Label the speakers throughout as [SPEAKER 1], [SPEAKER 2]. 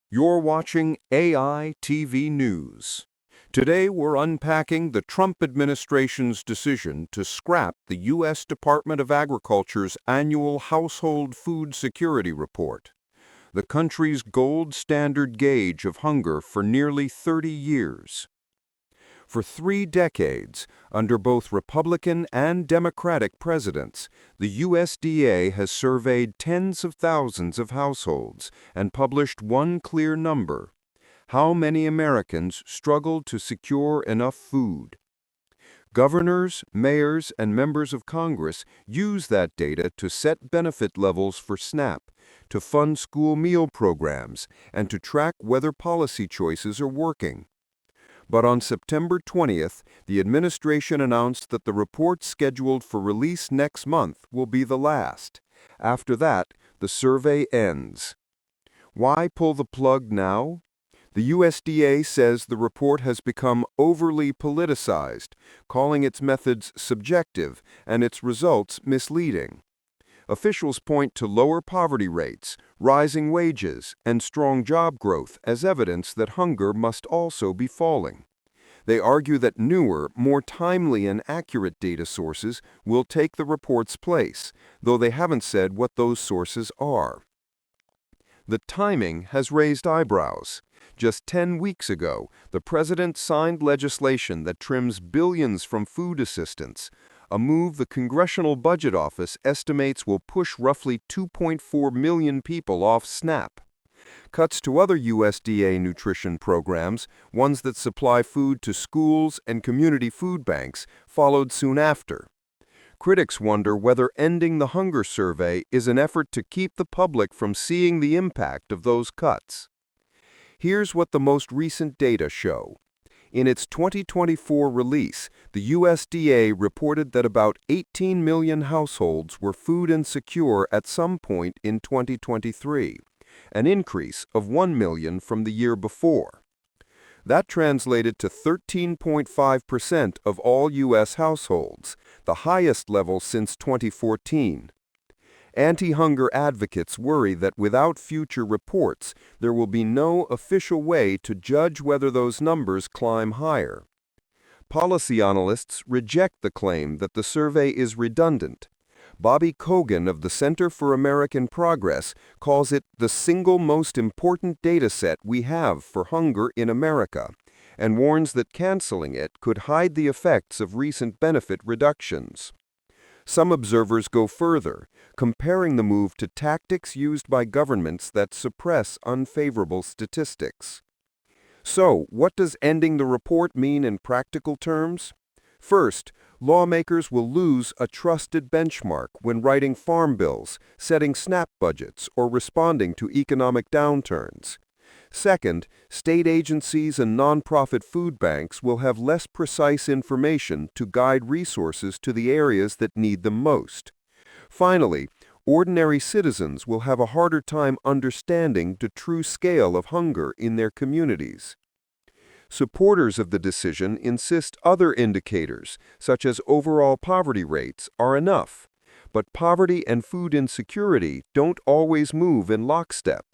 [SPEAKER 1] You're watching AI TV News. Today we're unpacking the Trump administration's decision to scrap the U.S. Department of Agriculture's annual Household Food Security Report, the country's gold standard gauge of hunger for nearly 30 years. For 3 decades, under both Republican and Democratic presidents, the USDA has surveyed tens of thousands of households and published one clear number: how many Americans struggled to secure enough food. Governors, mayors, and members of Congress use that data to set benefit levels for SNAP, to fund school meal programs, and to track whether policy choices are working. But on September 20th, the administration announced that the report scheduled for release next month will be the last. After that, the survey ends. Why pull the plug now? The USDA says the report has become overly politicized, calling its methods subjective and its results misleading. Officials point to lower poverty rates, rising wages, and strong job growth as evidence that hunger must also be falling. They argue that newer, more timely and accurate data sources will take the report's place, though they haven't said what those sources are. The timing has raised eyebrows. Just 10 weeks ago, the president signed legislation that trims billions from food assistance, a move the Congressional Budget Office estimates will push roughly 2.4 million people off SNAP. Cuts to other USDA nutrition programs, ones that supply food to schools and community food banks, followed soon after. Critics wonder whether ending the hunger survey is an effort to keep the public from seeing the impact of those cuts. Here's what the most recent data show. In its 2024 release, the USDA reported that about 18 million households were food insecure at some point in 2023, an increase of 1 million from the year before. That translated to 13.5% of all U.S. households, the highest level since 2014. Anti-hunger advocates worry that without future reports, there will be no official way to judge whether those numbers climb higher. Policy analysts reject the claim that the survey is redundant. Bobby Kogan of the Center for American Progress calls it the single most important data set we have for hunger in America, and warns that canceling it could hide the effects of recent benefit reductions. Some observers go further, comparing the move to tactics used by governments that suppress unfavorable statistics. So, what does ending the report mean in practical terms? First, lawmakers will lose a trusted benchmark when writing farm bills, setting SNAP budgets, or responding to economic downturns. Second, state agencies and nonprofit food banks will have less precise information to guide resources to the areas that need them most. Finally, ordinary citizens will have a harder time understanding the true scale of hunger in their communities. Supporters of the decision insist other indicators, such as overall poverty rates, are enough. But poverty and food insecurity don't always move in lockstep.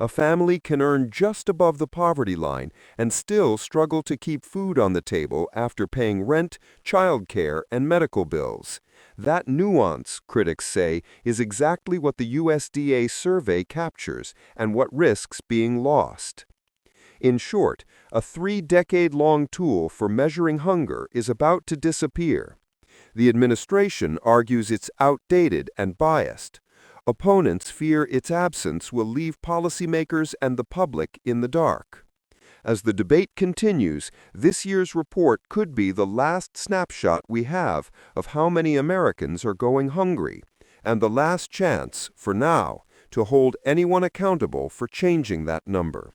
[SPEAKER 1] A family can earn just above the poverty line and still struggle to keep food on the table after paying rent, childcare, and medical bills. That nuance, critics say, is exactly what the USDA survey captures and what risks being lost. In short, a 3-decade-long tool for measuring hunger is about to disappear. The administration argues it's outdated and biased. Opponents fear its absence will leave policymakers and the public in the dark. As the debate continues, this year's report could be the last snapshot we have of how many Americans are going hungry, and the last chance, for now, to hold anyone accountable for changing that number.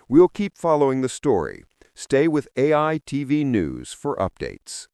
[SPEAKER 1] We'll keep following the story. Stay with AI TV News for updates.